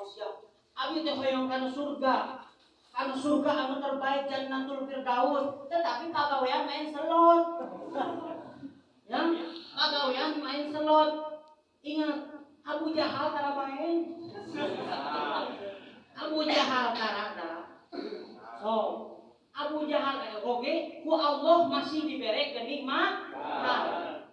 siap. Abi teh hoyong kana surga. Kana surga anu terbaik Jannatul Firdaus, tetapi kagawean main selot. Ya, kagawean main selot. Ingat, Abu Jahal tara main. Abu Jahal tara. So, Abu Jahal oke, ku Allah masih diberi kenikmatan.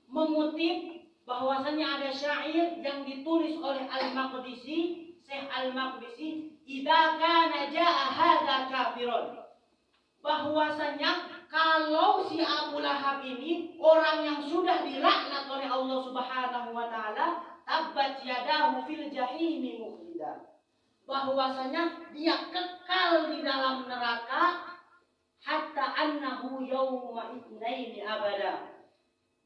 Mengutip bahwasanya ada syair yang ditulis oleh Al-Maqdisi, Syekh Al-Maqdisi, "Idza kana jaa hadza kafirun." Bahwasanya kalau si Abu Lahab ini orang yang sudah dilaknat oleh Allah Subhanahu wa taala, tabbat yadahu fil jahimi mukhida. Bahwasanya dia kekal di dalam neraka hatta annahu yauma itsnaini abada.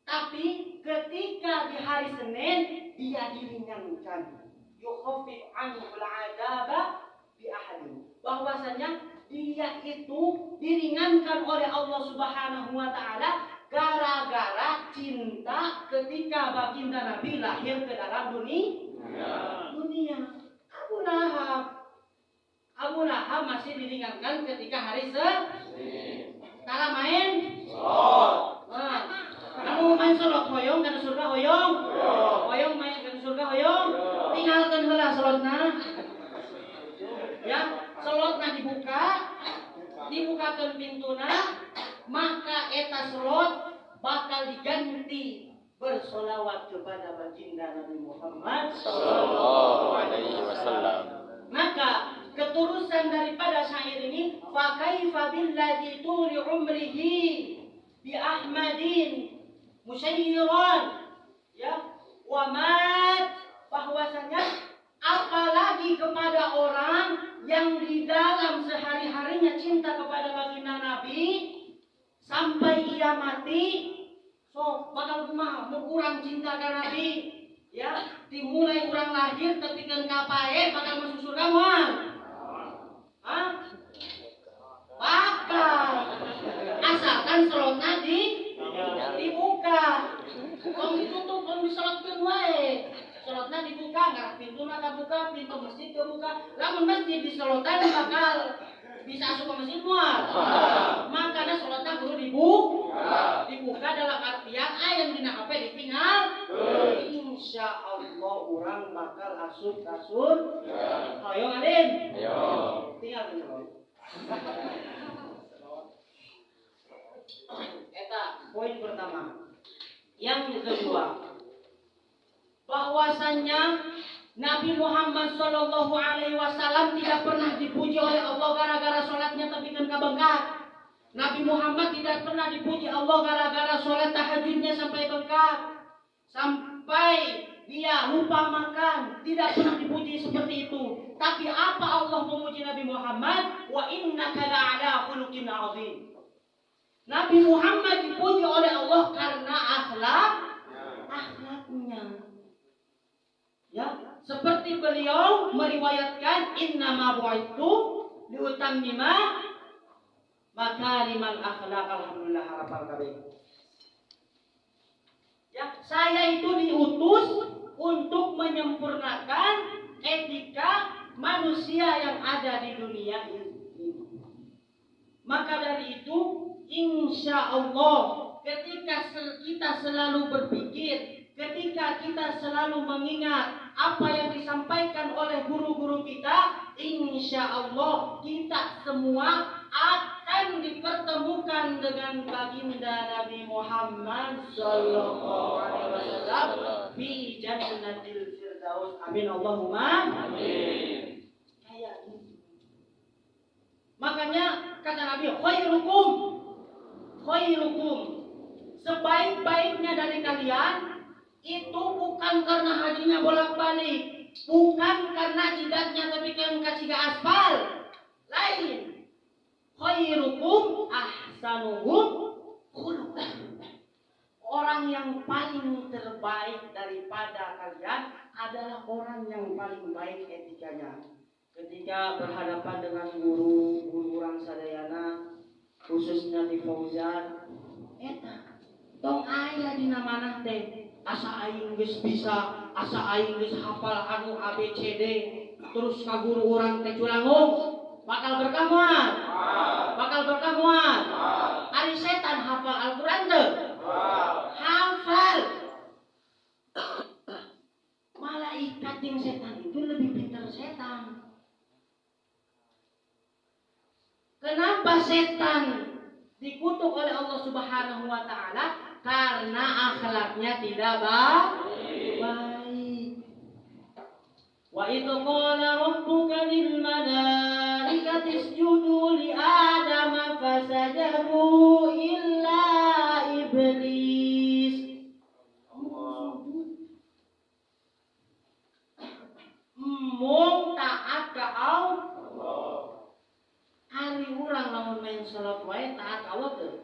Tapi ketika di hari Senin dia diringankan. Yukhaffif anhu al-'adzaba bi ahli. Bahwasanya dia itu diringankan oleh Allah Subhanahu wa taala gara-gara cinta ketika baginda Nabi lahir ke dalam dunia. Abu Lahab masih diringankan ketika hari Senin. Tara main solot. Kamu main solot hoyong kana surga hoyong. Hoyong main kana surga hoyong. Tinggalkan heula solotna. Ya, selotna dibukakeun pintuna, maka eta selot bakal diganti bersolawat kepada baginda Nabi Muhammad sallallahu alaihi wasallam. Maka keterusan daripada syair ini, fa kaifa billadzi tuli umrihi bi ahmadin musyayyiran, ya, wa mat, bahwasanya apalagi kepada orang yang di dalam sehari-harinya cinta kepada baginda Nabi sampai ia mati, so bakal kumaha mun urang cinta ka Nabi, ya, dimulai urang lahir tepikeun ka pae bakal masuk surga moal. Hah? Bakal. Asalkan selotna dibuka. Tong ditutup, tong diselotkeun wae. Selotna dibuka, ngarep pintuna kabuka, pintu masjid kebuka. Lamun masjid diselotan bakal bisa asup ke masjid moal. Makanya selotna kudu dibuka dalam artian aya dina kape ditinggal. Insyaallah urang bakal asup ka surga. Ayo Alim. Ayo. Tinggal dulu. Eta poin pertama. Yang kedua, bahwasannya Nabi Muhammad sallallahu alaihi wasallam tidak pernah dipuji oleh Allah gara-gara salatnya tepikeun ka bengkak. Nabi Muhammad tidak pernah dipuji Allah gara-gara salat tahajudnya sampai bengkak. Sampai dia lupa makan, tidak pernah dipuji seperti itu. Tapi apa Allah memuji Nabi Muhammad? Wa innaka la'ala khuluqin 'azim. Nabi Muhammad dipuji oleh Allah karena akhlaknya. Ya, seperti beliau meriwayatkan innama bu'ithu liutammima makarimal akhlaq. Alhamdulillah harapan kabeh. Ya, saya itu diutus untuk menyempurnakan etika manusia yang ada di dunia ini. Maka dari itu, insya Allah, ketika kita selalu berpikir, ketika kita selalu mengingat apa yang disampaikan oleh guru-guru kita, insya Allah kita semua akan dipertemukan dengan baginda Nabi Muhammad sallallahu alaihi wasallam di Jannatul Firdaus. Amin Allahumma amin. Kayak gitu. Makanya kata Nabi, khairukum, sebaik-baiknya dari kalian itu bukan karena hajinya bolak-balik, bukan karena jidatnya tapi kan kasih aspal, lain. Khairukum ahsanuhum khuluqan. Orang yang paling terbaik daripada kalian adalah orang yang paling baik etikanya. Ketika berhadapan dengan guru orang sadayana, khususnya di Fauzan, eta tong aya dina manah teh asa aing geus bisa, asa aing geus hafal anu ABCD, terus ka guru urang teh culangung, bakal berkah moal. Bakal berkah moal. Ari setan hafal Al-Qur'an teu? Hafal. Malaikat jeung setan itu lebih pintar setan. Kenapa setan dikutuk oleh Allah Subhanahu wa taala? Karena akhlaknya tidak baik. Wa idh qala rabbuka lil malaikati isjudu li Adam fasajadu illa iblis. Mung taat ka Allah. Hari urang lamun main salat wae taat Allah teu?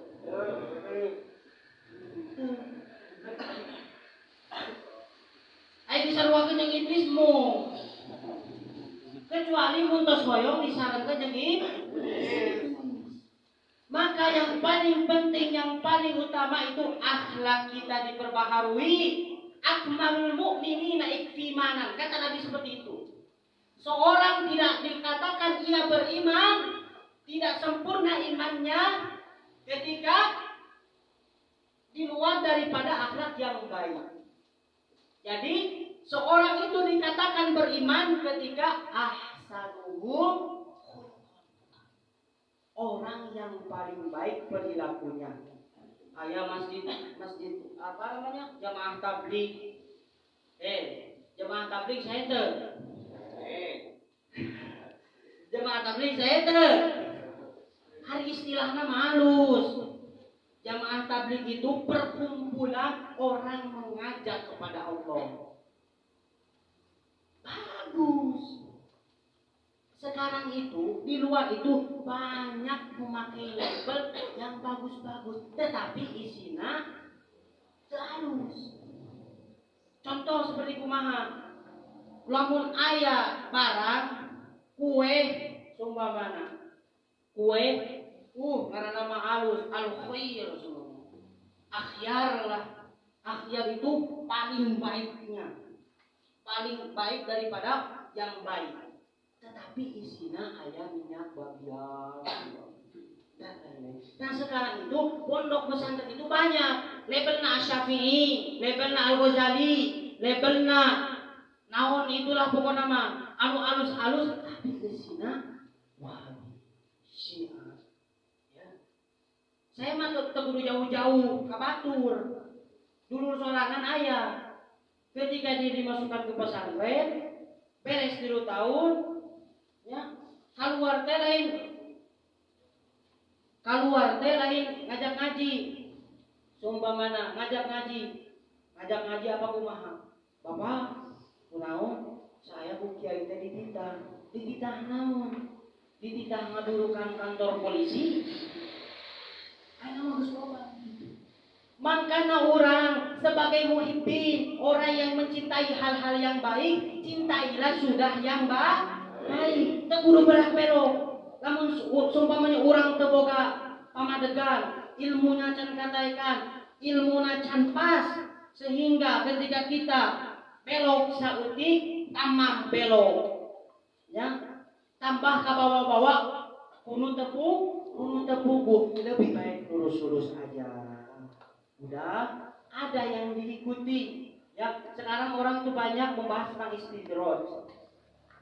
Ai disarwakeun jeung iblis mung. Kecuali mun tos hoyong disarankeun jeung iblis. Maka yang paling penting, yang paling utama itu akhlak kita diperbaharui. Akmalul mu'minina ikfimanan. Kata Nabi seperti itu. Seorang tidak dikatakan ia beriman, tidak sempurna imannya ketika di luar daripada akhlak yang baik. Jadi seorang itu dikatakan beriman ketika ahsanuhum, orang yang paling baik perilakunya. Aya masjid apa namanya? Jamaah tabligh. Jamaah tabligh saya teu. Jamaah tabligh saya teu. Hari istilahnya halus. Jamaah tabligh itu perkumpulan orang mengajak kepada Allah. Bagus. Sekarang itu di luar itu banyak memakai label yang bagus-bagus, tetapi isinya halus. Contoh seperti kumaha, lamun aya barang kue sumpamana kue karena nama halus al-khair akhyar lah. Akhyar itu paling baiknya, paling baik daripada yang baik. Tetapi isinya aya minyak babian. Nah sekarang itu pondok pesantren itu banyak labelna Asy-Syafi'i, labelna Al-Ghazali, labelna naon itulah pokoknya mah anu alus-alus, tapi isinya Wahabi, Syiah. Ya. Saya mah teu kudu jauh-jauh ka Batur. Dulur sorangan aya. Ketika dia dimasukkan ke pesantren, beres 3 tahun, ya, keluar teh lain ngajak ngaji. Sumpamana ngajak ngaji apa kumaha? Bapak, kunaon? Saya ku kiai teh dititah naon? Dititah ngadurukan kantor polisi. Aya mah geus loba. Makanya orang sebagai muhibbin, orang yang mencintai hal-hal yang baik, cintailah sudah yang baik. Teu kudu belak-belok. Lamun sumpamanya urang teu boga pamadegan, ilmunya can kataikan, ilmuna can pas, sehingga ketika kita belok sautik tambah belok. Ya, tambah ka bawa-bawa kudu tepugu, lebih baik lurus-lurus aja. Udah ada yang diikuti. Ya, sekarang orang tuh banyak membahas tentang istidroj.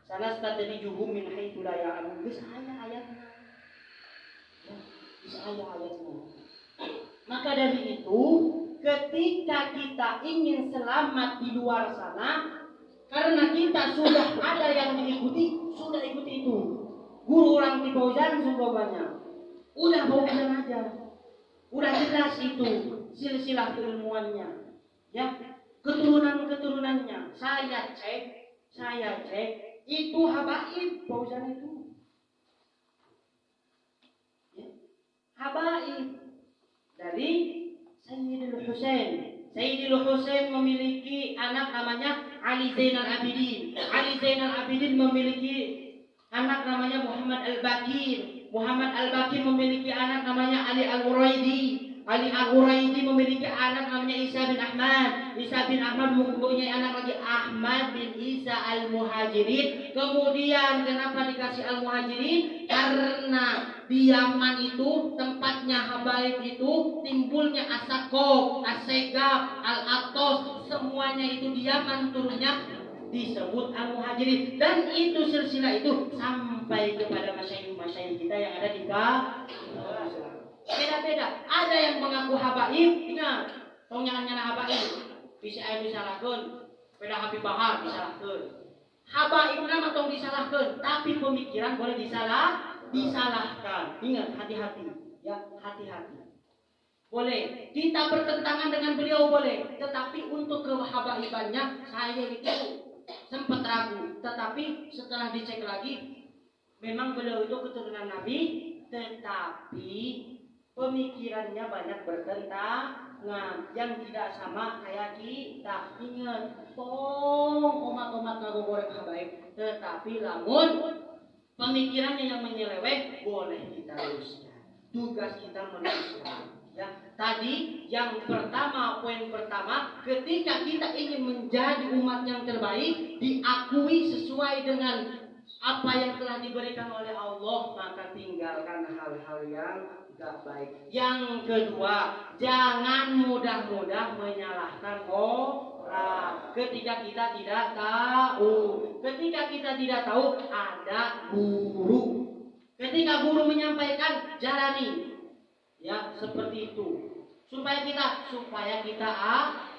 Sana strategi min haitsu la ya'lamun. Geus aya ayatna. Ya, geus aya ayatna. Maka dari itu, ketika kita ingin selamat di luar sana, karena kita sudah ada yang diikuti, sudah ikuti itu. Guru orang di Fauzan sumpamanya, udah Fauzan aja. Udah jelas itu silsilah keilmuannya, ya, keturunannya. Saya cek itu habaib Fauzan itu, ya, habaib dari Sayyidul Husain memiliki anak namanya Ali Zainal Abidin. Ali Zainal Abidin memiliki anak namanya Muhammad Al-Baqir. Muhammad Al-Baqir memiliki anak namanya Ali Al-Muraidi. Ali Al-Huraidi memiliki anak namanya Isa bin Ahmad. Isa bin Ahmad mempunyai anak lagi Ahmad bin Isa Al-Muhajirin. Kemudian kenapa dikasih Al-Muhajirin? Karena di Yaman itu tempatnya habaib itu timbulnya Asakov, Asegab, Al-Atos, semuanya itu di Yaman turunnya disebut Al-Muhajirin. Dan itu silsilah itu sampai kepada masyayikh kita yang ada di beda-beda. Ada yang mengaku habaib, ingat, tong nyana habaib. Bisa disalahkeun, beda Habib Bahar disalahkeun. Habaib nama tong disalahkeun, tapi pemikiran boleh disalahkan. Ingat, hati-hati, ya, hati-hati. Boleh, kita bertentangan dengan beliau boleh, tetapi untuk kehabaibannya saya itu sempat ragu. Tetapi setelah dicek lagi, memang beliau itu keturunan Nabi, tetapi pemikirannya banyak bertentangan, yang tidak sama kayak kita. Ingat, tong umat-umat ngagogorek habaib, tetapi lamun pemikirannya yang menyeleweng boleh kita luruskan. Tugas kita meluruskan. Ya, tadi yang pertama, poin pertama, ketika kita ingin menjadi umat yang terbaik, diakui sesuai dengan apa yang telah diberikan oleh Allah, maka tinggalkan hal-hal yang tidak baik. Yang kedua, jangan mudah-mudah menyalahkan orang ketika kita tidak tahu. Ketika kita tidak tahu, ada guru. Ketika guru menyampaikan, jalani. Ya, seperti itu. Supaya kita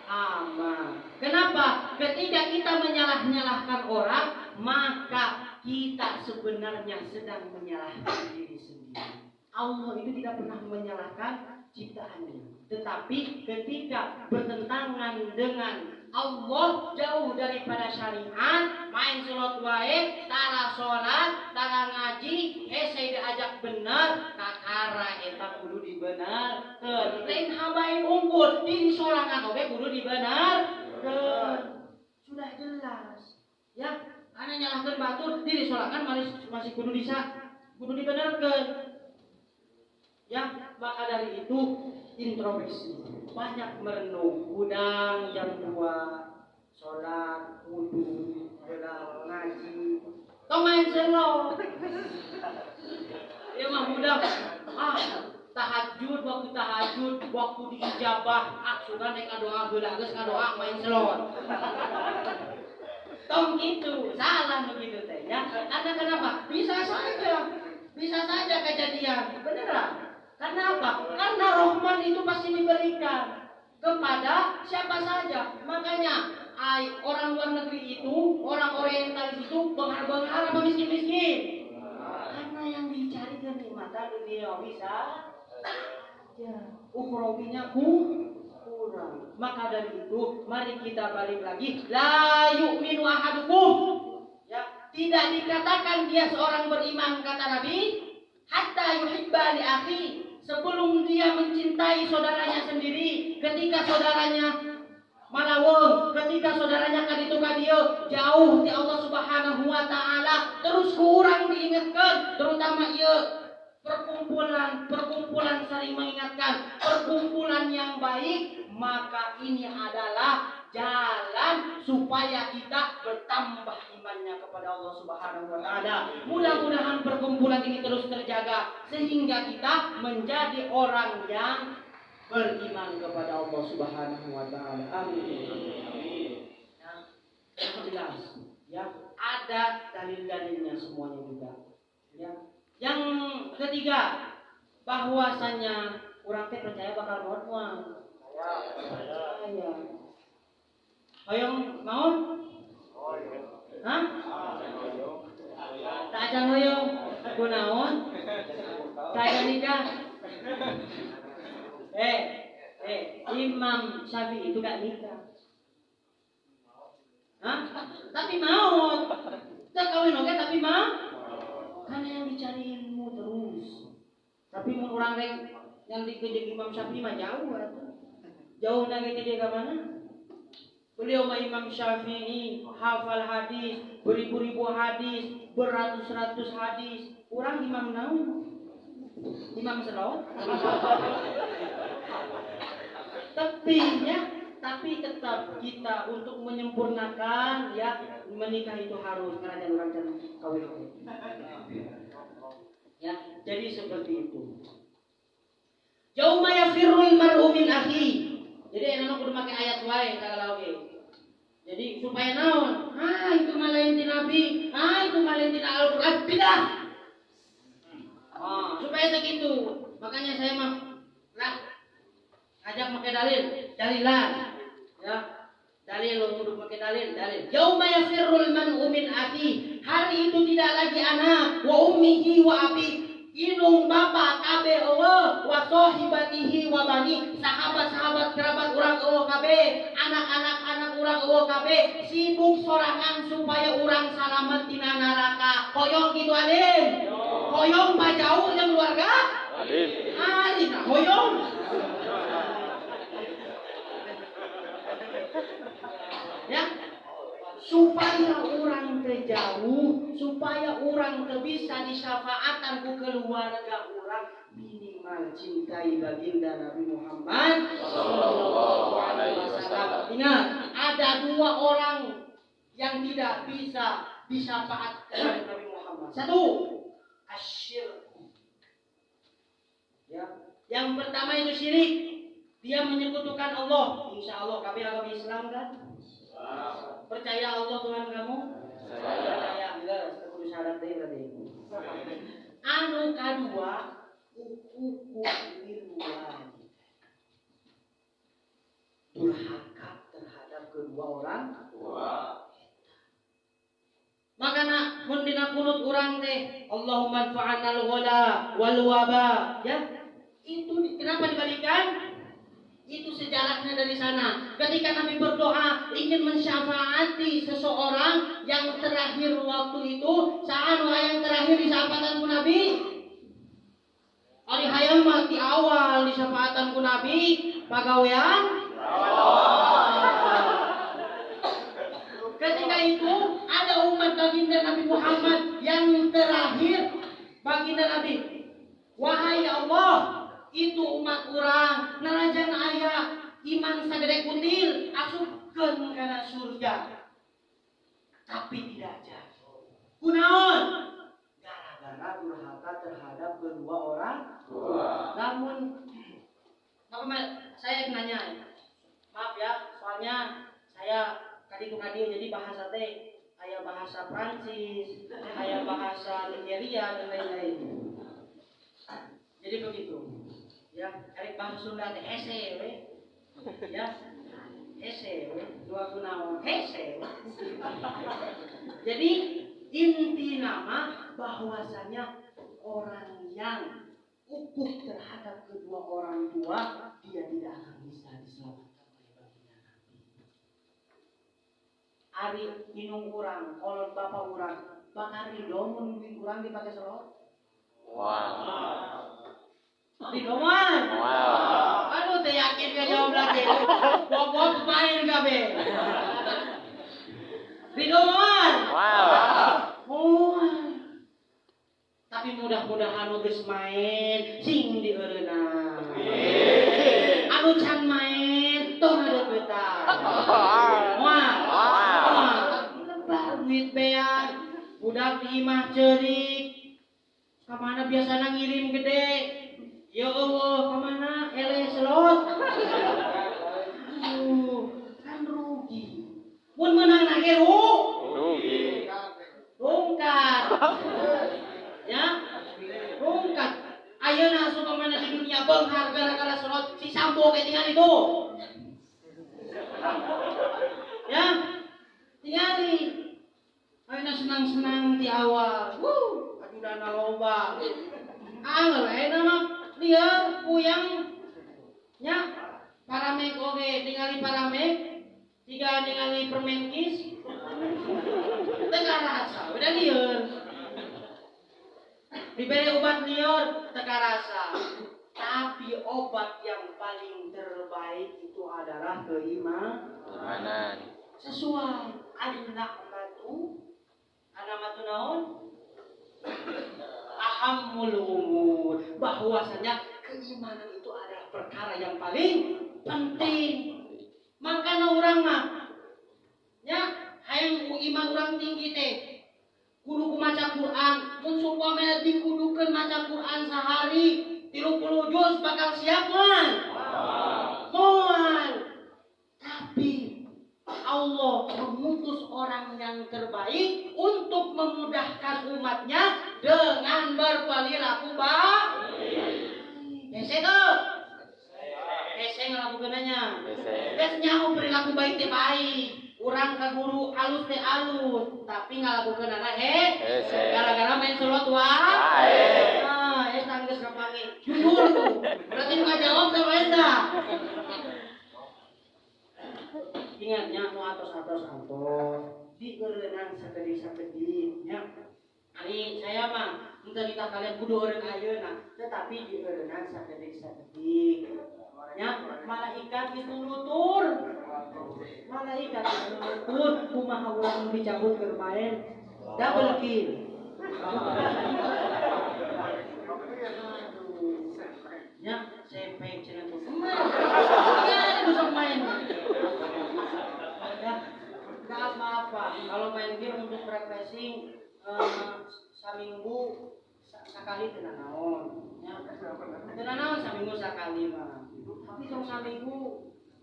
aman. Kenapa? Ketika kita menyalahkan orang, maka kita sebenarnya sedang menyalahkan diri sendiri. Allah itu tidak pernah menyalahkan ciptaannya. Tetapi ketika bertentangan dengan Allah, jauh daripada syariat, main sholat wae, tara sholat, tara ngaji, saya diajak benar, kakara eta kudu dibenar. Lain habaib unggul, diri sorangan oke kudu dibenar. Sudah jelas. Ya, karena nyalahkan batur, diri sorangan masih kudu dibenarkan. Ya, maka dari itu introspeksi, banyak merenung, udang jam 2, sholat, wudu, ngaji, main selo. Ya mah mudah, tahajud, waktu diijabah, sudah naik doa heula geus ngadoa main selo. Tong gitu, salah begitu teh ya. Karena kenapa? Bisa saja kejadian, beneran. Karena apa? Karena Rahman itu pasti diberikan kepada siapa saja. Makanya orang luar negeri itu, orang orientalis itu benghar-benghar apa miskin-miskin. Karena yang dicari kenikmatan dunia bisa ya, ukhrawinya kurang. Maka dari itu, mari kita balik lagi. La yu'minu ahadukum. Ya, tidak dikatakan dia seorang beriman kata Nabi, hatta yuhibba li akhi, sebelum dia mencintai saudaranya sendiri. Ketika saudaranya malaweng, ketika saudaranya kaditu kadieu jauh di Allah Subhanahu wa taala, terus kurang diingatkan, terutama ieu perkumpulan saling mengingatkan, perkumpulan yang baik, maka ini adalah jalan supaya kita bertambah imannya kepada Allah Subhanahu wa taala. Mudah-mudahan perkumpulan ini terus terjaga sehingga kita menjadi orang yang beriman kepada Allah Subhanahu wa taala. Amin. Jelas ya, ada dalil-dalilnya semuanya juga. Ya. Yang ketiga, bahwasanya orang teh percaya bakal moal. Percaya. Hoyong maun? Hah? Tak acan hoyong? Kunaon? Tak nikah? Imam Syafi'i itu gak nikah. Hah? Tapi maut. Tak kawin oke tapi mau. Karena yang dicari ilmu terus. Tapi mun urang rek yang dikeje Imam Syafi'i mah jauh atuh. Jauh nang dia ke mana? Beliau mah Imam Syafi'i hafal hadis, beribu-ribu hadis, beratus-ratus hadis. Urang imam naon? Imam selawat? Tapi tetap kita untuk menyempurnakan ya menikah itu harus karena orang dan kawin. Ya, jadi seperti itu. Yauma yafirrul mar'u min akhi. Jadi enak kudu make ayat wae kalau oke. Jadi supaya naon? Itu malain ti nabi, itu malain ti Al-Qur'an bidah. Supaya begitu. Makanya saya mah ajak pakai dalilan. Ya. Dalil untuk pakai dalil. Yauma yafirrul mar'u min akhi. Hari itu tidak lagi anak, wa ummihi wa abi, indung bapa kabeh eueuh, wa sahibatihi wa bani, sahabat-sahabat kerabat urang eueuh kabeh, anak-anak anak urang eueuh kabeh, sibuk sorangan supaya urang salamet tina neraka. Hoyong kitu alim. Hoyong bajau yang keluarga? Alim. Hoyong. Ya, supaya orang terjauh, supaya orang bisa disyafaatan ku keluarga orang, minimal cintai baginda Nabi Muhammad sallallahu alaihi wasallam. Ingat, ada dua orang yang tidak bisa disyafaatkan Nabi Muhammad. Satu, asyirk. Ya, yang pertama itu syirik. Dia menyekutukan Allah. Insya Allah kami agama Islam kan? Percaya Allah Tuhan kamu? Percaya enggak? Kudu syarat deui berarti. Anu kadua ukuku ilmuwan. Durhaka terhadap kedua orang tua. Makana mun dina kunut urang teh Allahumma anfa'anal ghala wal waba, ya. Itu kenapa dibalikan? Itu sejarahnya dari sana. Ketika Nabi berdoa ingin mensyafaati seseorang yang terakhir waktu itu, saat yang terakhir di syafaatanku Nabi, ari hayang mati awal di syafaatanku Nabi, pagawean. Ketika itu ada umat baginda Nabi Muhammad yang terakhir baginda Nabi, wahai Allah, itu umat urang narajan aya iman sagede kutil asupkeun kana surga, tapi tidak jadi. Kunaon? Gara-gara durhaka terhadap kedua orang tua. Namun saya nanya, maaf ya, soalnya saya kaditu-kaditu jadi bahasa teh aya bahasa Prancis, aya bahasa Nigeria dan lain-lain. Jadi begitu. Ya, ari bahasa Sunda teh hese we. Ya. Hese we, dua kunaon hese. Jadi inti nama bahwasanya orang yang ukuk terhadap kedua orang tua dia tidak akan bisa diselamatkan oleh baginda Nabi. Ari minum urang, kolot bapak urang, bakar ridho mun urang dipake selot. Wow. Ridoman. Wow. Aduh, teh yakin dia jawab lagi. Bobot main kabeh. Ridoman. Wow. Tapi mudah-mudahan anu geus main sing dieureunna. Anu can main tong adeuketan. Wah. Lebar duit bean. Budak di imah ceurik. Kamana biasana ngirim gede. Ya Allah, kemana? Ele selot. Kan rugi. Mun menang lagi rugi. Rungkat. Ya, rungkat. Ayeuna asup kemana di dunia beunghar gara-gara selot si Sambo ketingan itu. Ya, tingali. Ayeuna senang-senang di awal. Ajudana loba. Angel ayeuna mah lieur puyang nya paramek oge ningali paramek tiga ningali permenkis teka rasa udah lieur diberi obat lieur teka rasa tapi obat yang paling terbaik itu adalah keimanan sesuai anak matu naon ahamul umur bahwasanya keimanan itu adalah perkara yang paling penting. Makanya orang mah nya hayang iman orang tinggi teh kudu maca Quran. Mun supaya dikudukeun maca Quran sehari 30 juz bakal siap moal. Moal. Tapi Allah mengutus orang yang terbaik untuk memudahkan umatnya dengan berperilaku baik. Hese tuh. Hese ngelakukeunanya. Geus nyaho perilaku baik teh baik. Urang ka guru alus teh alus, tapi ngalakukeunana hese. Gara-gara main selot wae. Nah, eta geus kapanggih. Jujur tuh. Berarti nu ngajawab teh eta. Ingatnya nu atos di eureunang sakeudeui nya. Ari saya mah mun kita kalian kudu eureun ayeuna, tetapi di eureunang sakeudeui nya malaikat itu nutur. Malaikat itu nutur kumaha urang dicabut keur main double kill. Nya sepek cenah tuh. Ya, bisa main. Ya, nggak apa-apa. Kalau main game untuk refreshing saminggu sekali tenan naon. Ya, tenan naon saminggu sekali mah. Tapi dong saminggu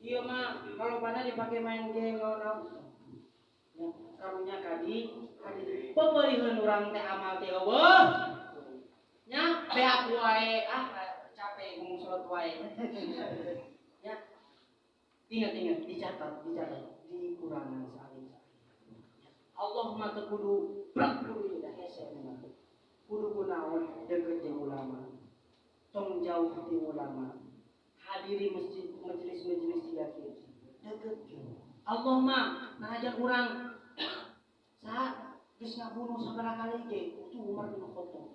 ieu mah kalau pada dipakai main game naon. Ya, karunya kadi peupeurieun urang teh amal teh eueuh. Nya beak wae capek ngomong salat wae. Ya. Ingat dicatat di Quranan salin. Allah mah teu kudu brak kudu dah hese mah. Kudu kunaon deukeut jeung ulama. Tong jauh ti ulama. Hadiri masjid majelis-majelis zikir. Deukeut Allah mah ngajak urang saha geus ngabunuh sabaraha kali ge itu Umar bin Khattab.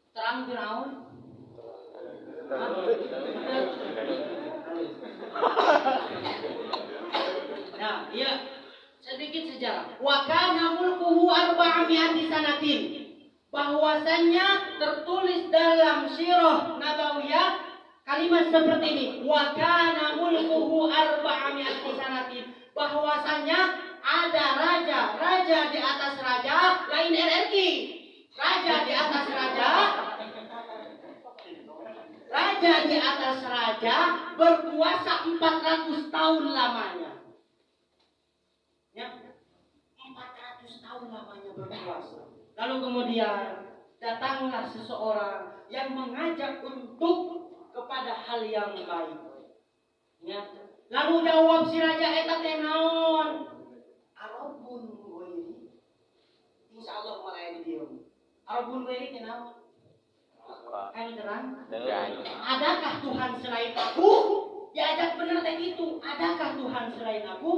Terang Firaun. Nah, iya. Sedikit sejarah. Wa kana mulkuhu 400 sanatin. Bahwasannya tertulis dalam sirah nabawiyah kalimat seperti ini. Wa kana mulkuhu 400 sanatin. Bahwasannya ada raja di atas raja, lain RRQ. Raja di atas raja di atas raja berkuasa 400 tahun lamanya. Ya, 400 tahun lamanya berkuasa. Lalu kemudian datanglah seseorang yang mengajak untuk kepada hal yang baik. Ya. Lalu jawab si raja eta teh naon? Arabun ghairi. Insyaallah mulai di dieu. Arabun ghairi teh naon? Kan terang? Adakah Tuhan selain aku? Diajak bener teh gitu. Adakah Tuhan selain aku?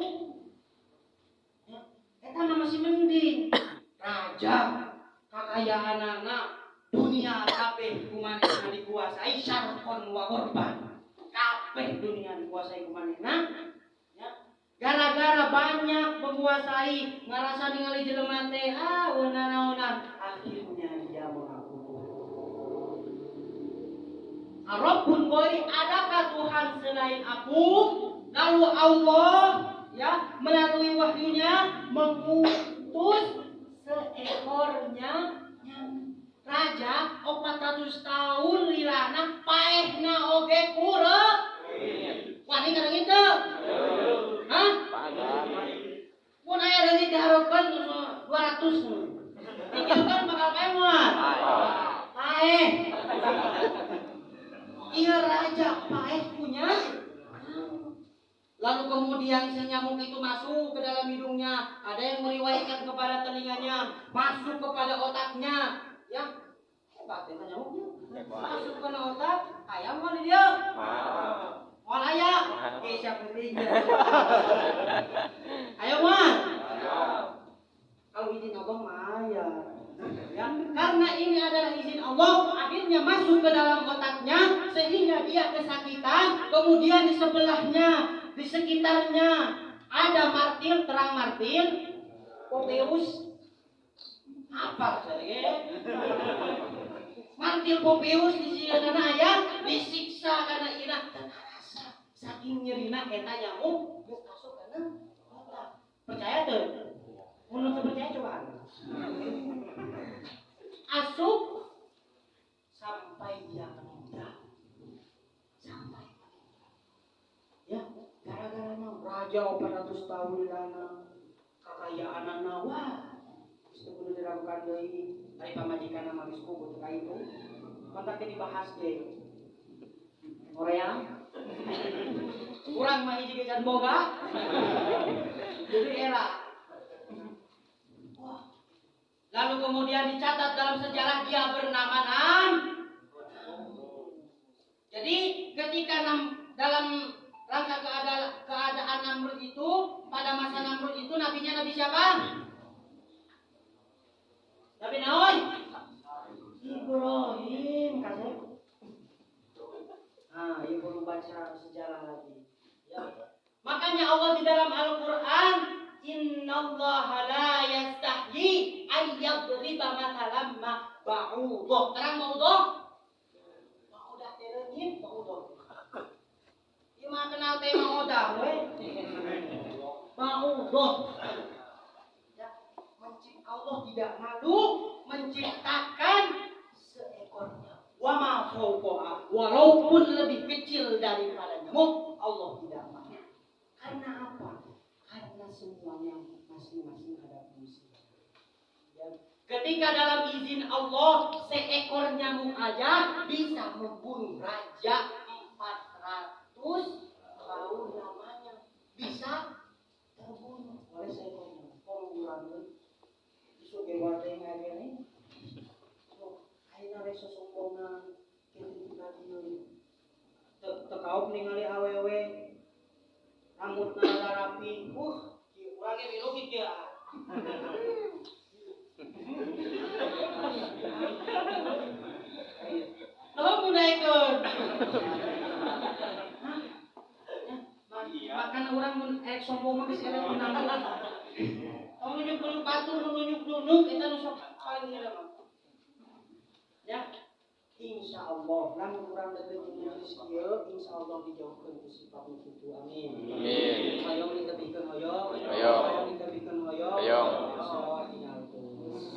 Ya, eta mah masih mending. Raja, kakayaanana, dunia kabeh kumanehna dikuasai syarqon wa ghorban. Kabeh dunia dikuasai kumanehna. Ya. Gara-gara banyak menguasai, ngarasa ningali jelema teh weunang-weunang, akhirnya dia mengaku Rabbun ghairi, adakah Tuhan selain aku? Lalu Allah ya melalui wahyunya mengutus seekornya raja 400 tahun lilana paehna oge kure. Wani ngareng itu? Hah? Mun aya reuni dihareukeun 200. Dikirkeun bakal paeh moal. Paeh. Iya raja paeh punya. Lalu kemudian si nyamuk itu masuk ke dalam hidungnya. Ada yang meriwayatkan kepada telinganya, masuk kepada otaknya. Ya, hebat ya nyamuknya. Masuk ke otak, ayam mana dia? Mal ayam. Siapa dia? Ayo man. Kalau izin Allah maya. Ya, karena ini adalah izin Allah, akhirnya masuk ke dalam otaknya sehingga dia kesakitan. Kemudian di sebelahnya, di sekitarnya ada martir, terang martir, Popeus, apa saja? Mantil Pompeius disieunana aya disiksa kana ina saking nyerina eta nyamuk geus masuk kana otak. Percaya teu? Mun teu percaya coba. Asup sampai dia meninggal. Sampai meninggal. Ya, gara-gara raja 400 tahun lana kekayaanana wah. Geus teu kudu diragukan deui. Ari pamajikan nama bisku butuh kain itu, kontaknya dibahas deh. Korea, kurang mah hiji gejan boga, jadi era. Wah. Lalu kemudian dicatat dalam sejarah dia bernama Jadi ketika dalam rangka keadaan Namrud itu, pada masa Namrud itu nabinya Nabi siapa? Nabi naon? Ibrahim kasih. Ibu perlu baca sejarah lagi. Ya. Makanya Allah di dalam Al-Qur'an, innallaha la yastahyi ay yadriba mathalan ma ba'udah. Terang ba'udah? Ba'udah terengin ba'udah. Ieu mah kenal teh ba'udah we. Ba'udah. Allah tidak malu menciptakan seekornya. Wa ma fawqaha, walaupun lebih kecil daripada nyamuk, Allah tidak malu. Karena apa? Karena semuanya masing-masing ada fungsi. Ya. Ketika dalam izin Allah seekor nyamuk aja bisa membunuh raja 400 tahun lamanya, bisa terbunuh oleh seekor nyamuk. Pengurangan suge warga ngagene ayeuna rek sosombongan kitu ka dieu teu kaop ningali awewe rambutna rapi kieu urang ge milu kieu Kalau mudaikeun makan orang mun erek sombong mah geus erek menang Kalau nunjuk dulu batu, nunjuk dulu, kita nusuk paling gila mah. Ya, insya Allah, lamun kurang deket jenis kieu, insya Allah dijauhkan ku sifat itu. Amin. Amin. Hayong ditebihkeun hoyong. Hayong ditebihkeun hoyong. Hayong. Oh, tinggal terus.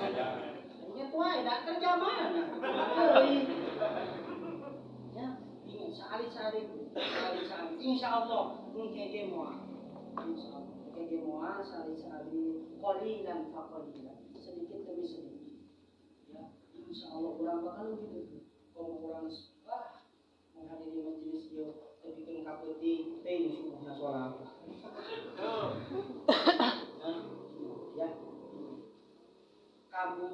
Nya tuai da kerja mana? Ya, ingin sehari-hari. Insya Allah, mungkin moal. Insya Allah. Kegemuan sehari-hari qalilan faqalilan sedikit demi sedikit ya insya Allah kurang bakal gitu kalau kurang menghadiri majelis dia bikin kaputi teh subuhna salat ya kamu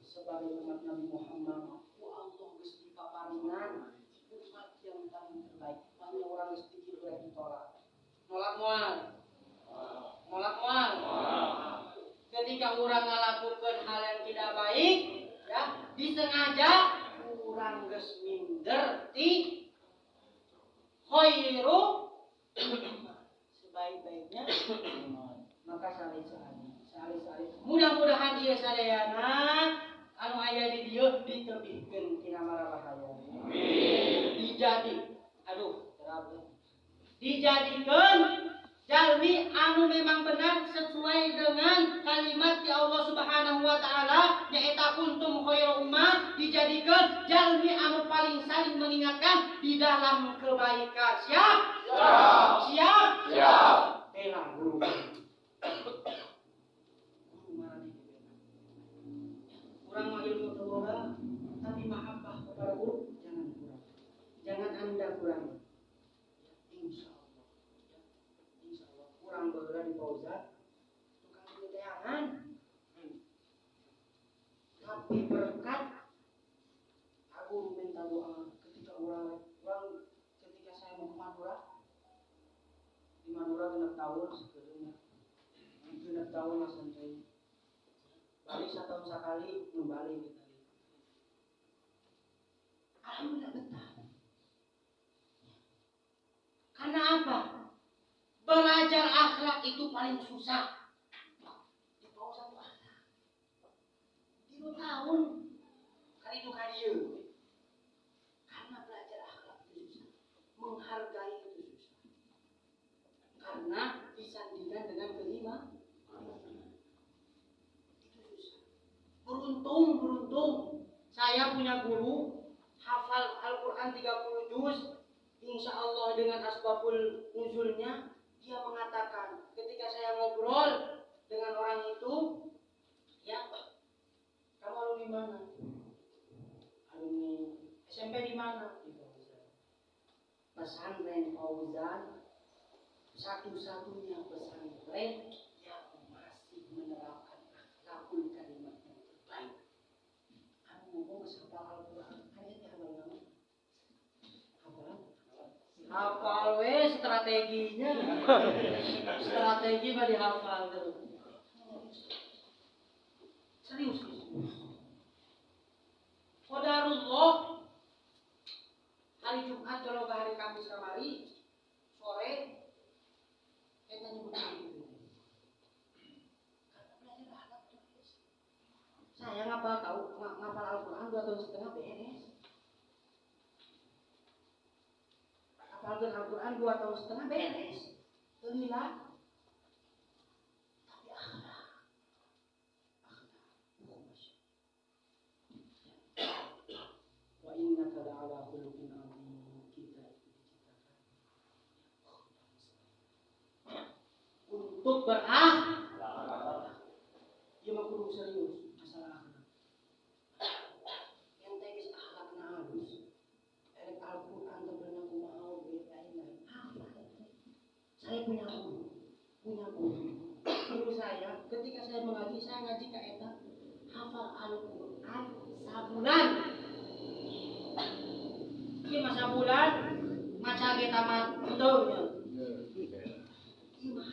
sebagai umat Nabi Muhammad Allah geus dipaparingan umat yang paling terbaik hanya orang geus dikira ditolak nolak moal. Ketika orang ngalakukan hal yang tidak baik, ya, disengaja orang geus minder ti khairu sebaik-baiknya maka sari-sari. Mudah-mudahan ieu sadayana anu aya di dieu ditebihkeun tina mara bahaya. Amin. Dijadikeun jalmi anu memang benar sesuai dengan kalimat di Allah Subhanahu wa taala nyaeta kuntum khairu ummah, dijadikan jalmi anu paling saling mengingatkan di dalam kebaikan. Siap? Bela guru. Kurang mah ilmu teboga tapi mahabbah kepada guru jangan kurang. Jangan Anda kurang. Kurang beula di pauzat tukang keteangan tapi berkat aku minta doa ketika ketika saya mau ke Madura di Madura genep tahun sebenarnya genep tahun santai balik 1 tahun sekali kembali kita alhamdulillah betah karena apa? Belajar akhlak itu paling susah. Di bawah 1 akhlak. 3 tahun. Kali itu kadieu. beruntung. Saya punya guru hafal Al-Quran 30 juz. Insya Allah dengan asbabul nuzulnya, dia mengatakan ketika saya ngobrol dengan orang itu, ya, kamu alumni mana? Alumni SMP di mana? Di Fauzan. Pesantren Fauzan, satu-satunya pesantren yang masih menerapkan akhlakul kalimat yang terbaik. Kamu ngomong hafal Al-Quran, ayatnya hafal nama? Hafal weh strateginya. Strategi mah dihafal terus. Serius. Qadarullah hari Jumat kalau ke hari Kamis kemari sore kita nyebut gitu. Saya ngapal Al-Quran 2 tahun setengah beres. Hafalkan Al-Quran 2 tahun setengah beres. Alhamdulillah. Tapi akhlak. Wa innaka la'ala khuluqin 'adzim. Kita diciptakan untuk berakhlak. Dia mah kudu serius masalah akhlak. Yang teh geus akhlakna halus. Erek Al-Quran teh beunang kumaha we lain-lain. Saya punya guru saya ketika saya mengaji, saya ngaji ka eta hafal Al-Quran sabulan. Ieu mah sabulan maca ge tamat henteu nya. Ieu mah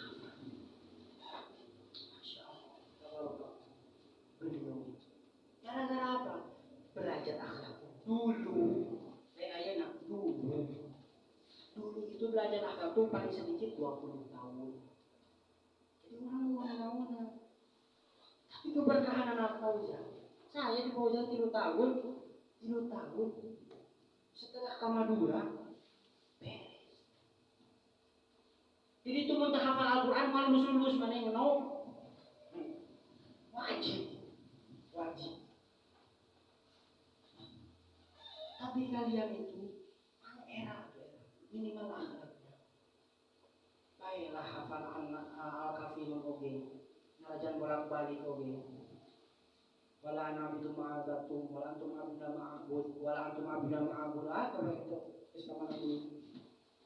masyaallah. Gara-gara apa? Belajar akhlak dulu. Ayeuna dulu itu belajar akhlak tuh paling sedikit 20 tahun. Jadi orang mau mana-mana. Tapi keberkahan anak Fauzan. Saya di Fauzan 3 tahun. Setelah ke Madura, beres. Jadi itu mun teu hafal Al-Quran malah lulus mana yang mau. Wajib. Tapi kalian itu era minimal akhlaknya. Baiklah hafal Al-Kafirun oge. Nalajan bolak-balik oge. Wala nabidu ma'abatum wala antum abna ma'abud wala antum abna ma'abud. Kalau itu geus mana dulu.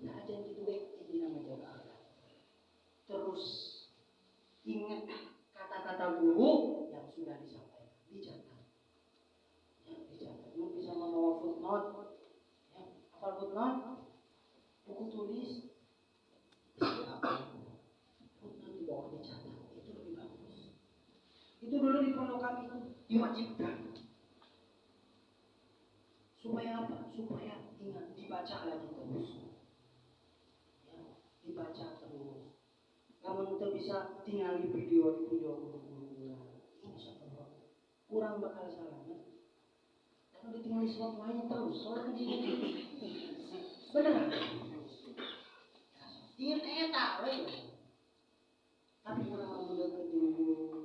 Nah, ajan kitu bae jadi nama jaga akhlak. Terus ingat kata-kata guru yang sudah disampaikan, dicatat. Lu bisa membawa footnote, ya, hafal footnote, buku tulis, footnote di bawah dicatat, itu lebih bagus. Itu dulu di pondokan itu diwajibkan. Supaya apa? Supaya ingat dibaca lagi terus, ya, dibaca terus. Namun kita bisa tinggal di video guru-guru, insya Allah kurang bakal salahnya. Kalau ditinggal sesuatu lain terus, soalnya kejadian bener. Ingat eta, tapi kurang mudah kedua.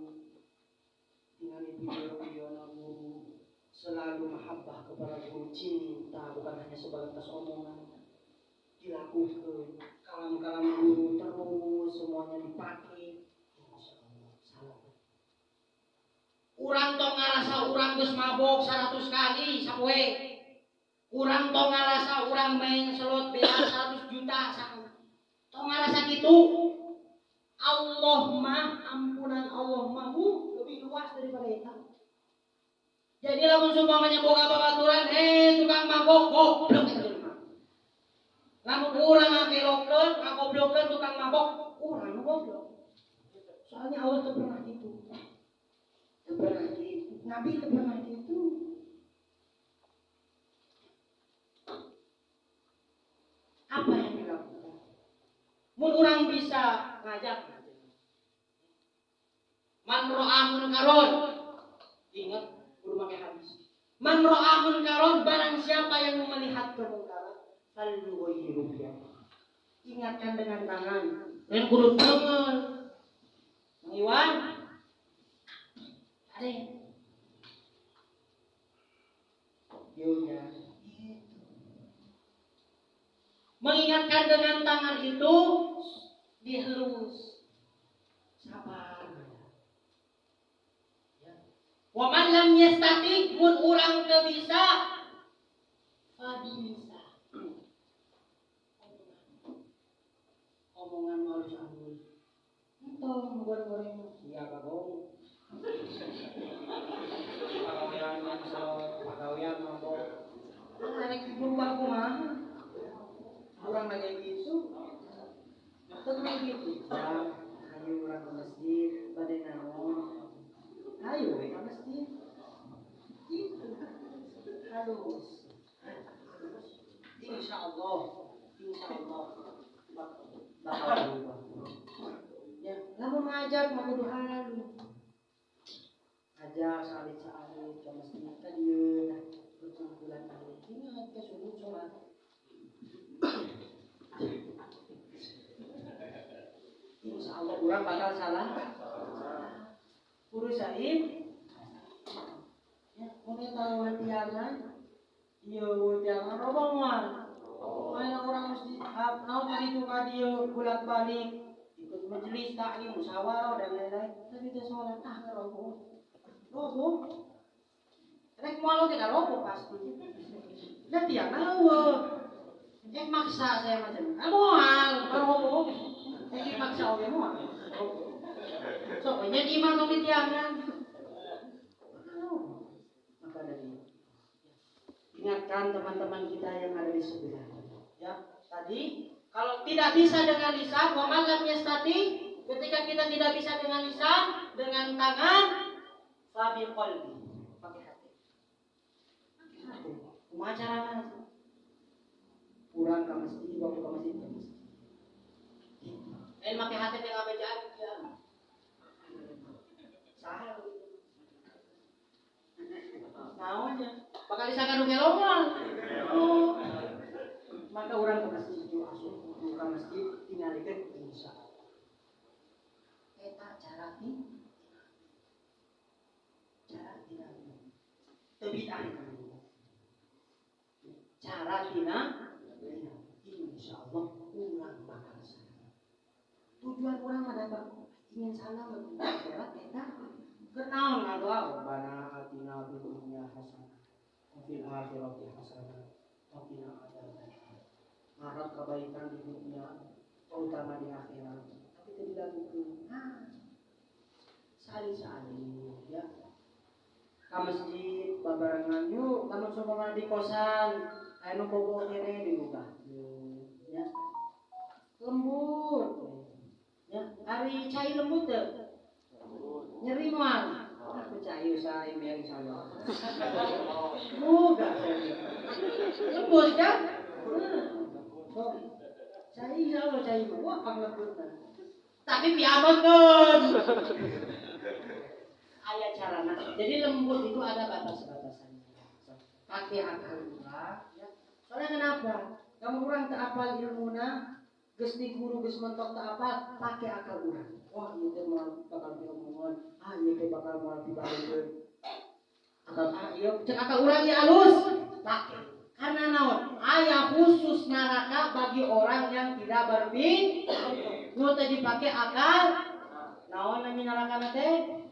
Tinggal di video guru, selalu mahabbah kepada guru, cinta bukan hanya sebatas omongan. Dilakukan kalam-kalam guru terus semuanya dipakai. Salah. Urang tong ngarasa urang geus mabok 100 kali sapoe. Urang tong ngarasa urang main slot beak 100 juta sapoe. Tong ngarasa kitu. Allah mah ampunan Allah mah lebih luas daripada eta. Jadi lamun sumpamanya boga babaturan, tukang mabok goblok eta mah. Lamun urang ngakelokeun, ngagoblokeun tukang mabok, urang goblok. Soalnya Allah teu pernah kitu. Nabi teu pernah kitu. Apa yang dilakukan? Mun urang bisa ngajak. Man ra'a munkaron. Ingat kudu make hadis. Man ra'a munkaron, barang siapa yang melihat kemungkaran, falyughayyirhu biyadihi. Ingatkan dengan tangan. Dan kudu tangan. Iwan. Ada. mengingatkan dengan tangan itu dihelus. Sabar. Wa man lam yastati mun urang teu bisa bisa. Omongan halus-halus. Entong goreng-goreng sia bagong. Pagawean mabok. Rek berubah kumaha? Urang lagi gitu. Teu gitu. Ya, ayo urang ke masjid, bade naon? Ayo ke masjid. Gitu. Halus. Insyaallah bakal berubah. Ya, lamun ngajak mah kudu halus. Ajak salit-salit ke masjid ka dieu berkumpulan ahli. Ingat ke subuh salat. Insyaallah urang bakal salah. Kudu said. Ya, mun eta tiangan, ieu tiangan rombongan. Mana orang mesti naon tadi itu ka dieu bolak-balik ikut majelis taklim musyawarah dan lain-lain. Tapi teh salat roboh. Rek moal teh roboh pasti. Da tiang eueuh. Maksa saya macam. Moal roboh. Maksa oge moal. So, nya di mana di tiangan? Maka dari ingatkan teman-teman kita yang ada di sebelah. Ya, tadi kalau tidak bisa dengan lisan, wa man lam yastati, ketika kita tidak bisa dengan lisan, dengan tangan, fa bi qalbi, pakai hati. Kumaha carana? Urang ka masjid, waktu ka masjid. Make hati teh ngabejaan ya. Saha? Naonnya? Bakal disangka nu gelongan. Oh. Maka orang ke masjid itu asuh ke masjid tingalikeun insya. Eta cara tina teu bid'ah cara tina insyaallah urang bakal sana. Tujuan urang mah dapat ingin sana berat eta kenaon ngadoa bana atina bi dunya hasanah wa fil akhirati hasanah wa qina adzabannar. Harap kebaikan di dunia, terutama di akhirat. Tapi tidak dilakukan. Sali-sali, ya. Ke masjid, babarengan yuk. Lamun seumpama di kosan, anu bobo kene diubah. Ya. Lembut. Ya, hari cai lembut teh. Nyeri moal. Aku cai usaha email saya. Mudah. Lembut kan? Cai Allah cai wah panglebutna. Tapi piamekeun. Aya carana. Jadi lembut itu ada batas-batasannya. Pakai akal urang, ya. Soalnya kenapa? Kamu urang teu apal ilmuna, geus di guru geus mentok teu apal, pakai akal urang. Wah, ieu teh moal bakal diomongon. Ieu teh bakal moal dibaleun. Ieu cek akal urang ieu alus. Pakai. Karena naon? Aya khusus neraka bagi orang yang tidak berpikir. Nu teh dipake akal. Naon anu neraka teh?